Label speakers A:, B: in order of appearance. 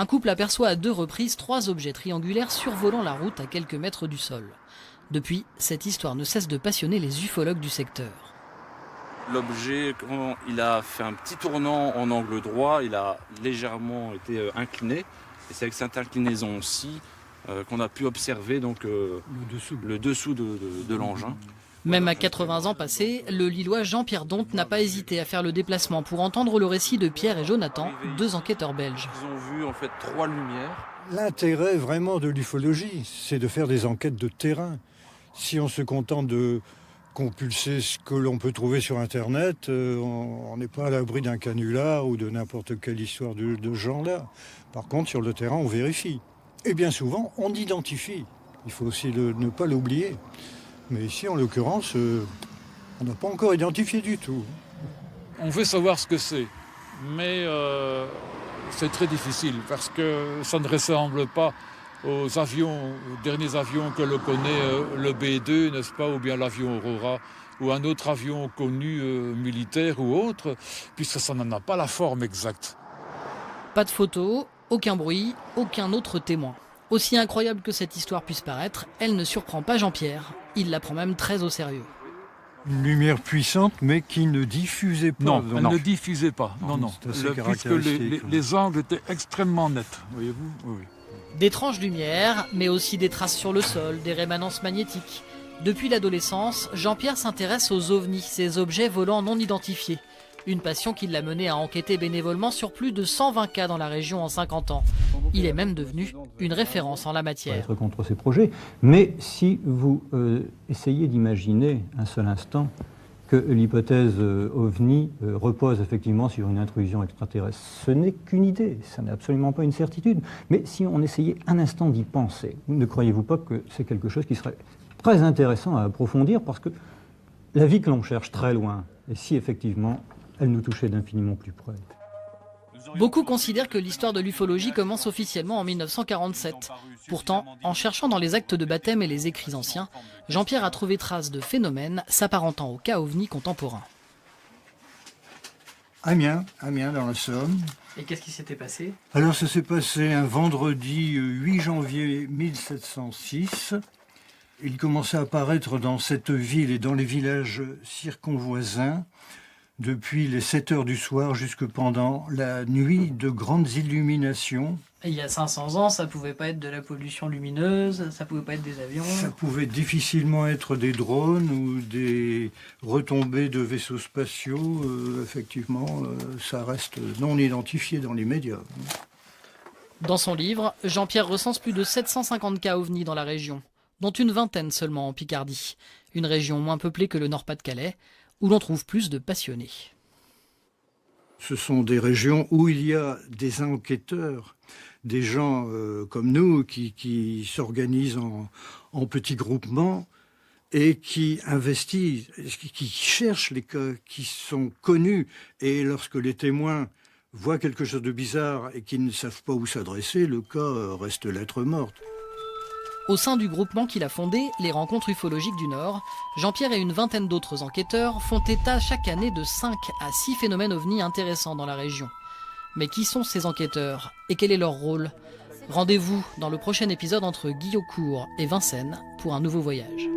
A: Un couple aperçoit à 2 reprises 3 objets triangulaires survolant la route à quelques mètres du sol. Depuis, cette histoire ne cesse de passionner les ufologues du secteur.
B: L'objet, quand il a fait un petit tournant en angle droit, il a légèrement été incliné. Et c'est avec cette inclinaison-ci qu'on a pu observer donc, le dessous de l'engin.
A: Même à 80 ans passés, le Lillois Jean-Pierre Donte n'a pas hésité à faire le déplacement pour entendre le récit de Pierre et Jonathan, 2 enquêteurs belges.
B: Ils ont vu en fait 3 lumières.
C: L'intérêt vraiment de l'ufologie, c'est de faire des enquêtes de terrain. Si on se contente de compulser ce que l'on peut trouver sur Internet, on n'est pas à l'abri d'un canular ou de n'importe quelle histoire de ce genre-là. Par contre, sur le terrain, on vérifie. Et bien souvent, on identifie. Il faut aussi ne pas l'oublier. Mais ici, en l'occurrence, on n'a pas encore identifié du tout.
D: On veut savoir ce que c'est, mais c'est très difficile parce que ça ne ressemble pas aux derniers avions que l'on connaît, le B-2, n'est-ce pas, ou bien l'avion Aurora, ou un autre avion connu militaire ou autre, puisque ça n'en a pas la forme exacte.
A: Pas de photos, aucun bruit, aucun autre témoin. Aussi incroyable que cette histoire puisse paraître, elle ne surprend pas Jean-Pierre. Il la prend même très au sérieux.
C: Une lumière puissante, mais qui ne diffusait pas.
D: Non, elle ne diffusait pas. Non. Puisque les angles étaient extrêmement nets, voyez-vous. Oui.
A: D'étranges lumières, mais aussi des traces sur le sol, des rémanences magnétiques. Depuis l'adolescence, Jean-Pierre s'intéresse aux ovnis, ces objets volants non identifiés. Une passion qui l'a mené à enquêter bénévolement sur plus de 120 cas dans la région en 50 ans. Il est même devenu une référence en la matière.
E: Être contre ces projets, mais si vous essayez d'imaginer un seul instant que l'hypothèse OVNI repose effectivement sur une intrusion extraterrestre, ce n'est qu'une idée, ça n'est absolument pas une certitude. Mais si on essayait un instant d'y penser, ne croyez-vous pas que c'est quelque chose qui serait très intéressant à approfondir, parce que la vie que l'on cherche très loin, et si effectivement elle nous touchait d'infiniment plus près.
A: Beaucoup considèrent que l'histoire de l'ufologie commence officiellement en 1947. Pourtant, en cherchant dans les actes de baptême et les écrits anciens, Jean-Pierre a trouvé trace de phénomènes s'apparentant au cas OVNI contemporain.
C: Amiens dans la Somme.
A: Et qu'est-ce qui s'était passé?
C: Alors ça s'est passé un vendredi 8 janvier 1706. Il commençait à apparaître dans cette ville et dans les villages circonvoisins depuis les 7 heures du soir jusque pendant la nuit de grandes illuminations.
A: Et il y a 500 ans, ça pouvait pas être de la pollution lumineuse, ça pouvait pas être des avions.
C: Ça pouvait difficilement être des drones ou des retombées de vaisseaux spatiaux. Effectivement, ça reste non identifié dans les médias.
A: Dans son livre, Jean-Pierre recense plus de 750 cas OVNI dans la région, dont une vingtaine seulement en Picardie, une région moins peuplée que le Nord-Pas-de-Calais, où l'on trouve plus de passionnés.
C: Ce sont des régions où il y a des enquêteurs, des gens comme nous qui s'organisent en petits groupements et qui investissent, qui cherchent les cas qui sont connus. Et lorsque les témoins voient quelque chose de bizarre et qu'ils ne savent pas où s'adresser, le cas reste lettre morte.
A: Au sein du groupement qu'il a fondé, les Rencontres ufologiques du Nord, Jean-Pierre et une vingtaine d'autres enquêteurs font état chaque année de 5 à 6 phénomènes ovnis intéressants dans la région. Mais qui sont ces enquêteurs et quel est leur rôle? Rendez-vous dans le prochain épisode entre Guillaucourt et Vincennes pour un nouveau voyage.